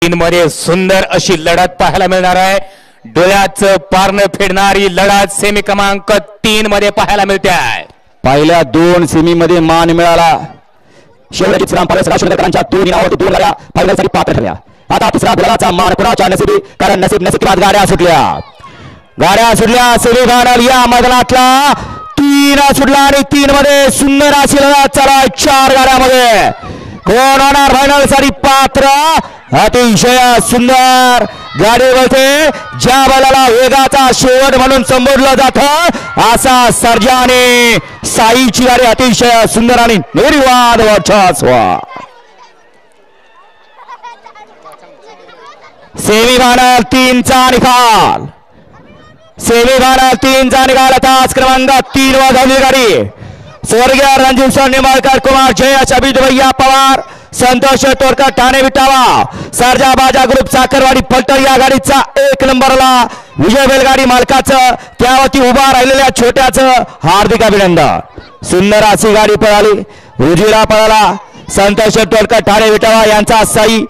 तीन मध्ये सुंदर अशी लढत पाहायला मिळणार आहे। डोळ्याचं पारणं फेडणारी लढत सेमी क्रमांक 3 मध्ये पाहायला मिळते आहे। पहिल्या दोन सेमी मध्ये मान मिळाला। शेवटची सरांच्या दोन इनामावरती दोन गाड्या फायनलसाठी पात्र ठरल्या। आता तिसरा गुलाबाचा मान कोणाच्या नशिबी, कारण नसीब गाड्या सुटल्या सेमी फायनल या मैदानातला 3 सुटला आणि 3 मध्ये सुंदर अशी लढत चालू 4 गाड्यामध्ये। कोण होणार फायनल साठी पात्र? अतिशय सुंदर गाडी बोलते, ज्या बैलाला वेगाचा शेवट म्हणून संबोधलं जातं असा सर्जा आणि साईची गाडी अतिशय सुंदर आणि निर्विवाद वर्चस्व। सेमीफायनल 3 चा निकाल, सेमीफायनल 3 चा निकाल। तास क्रमांक 3 वर धावली गाडी स्वर्गीय रणजित सर निंबाळकर, कुमार जयेश, अभिजित भैया पवार, संतोष तोरकर, ठाणे विटावा, सर्जा बाजा ग्रुप साखरवाडी फलटण या गाडीचा 1 नंबरला विजय बैलगाडी मालकाचं त्यावरती उभा राहिलेल्या छोट्याचं हार्दिक अभिनंदन। सुंदर अशी गाडी पळाली, उजिरा पळाला संतोष तोरकर, ठाणे विटावा यांचा साई।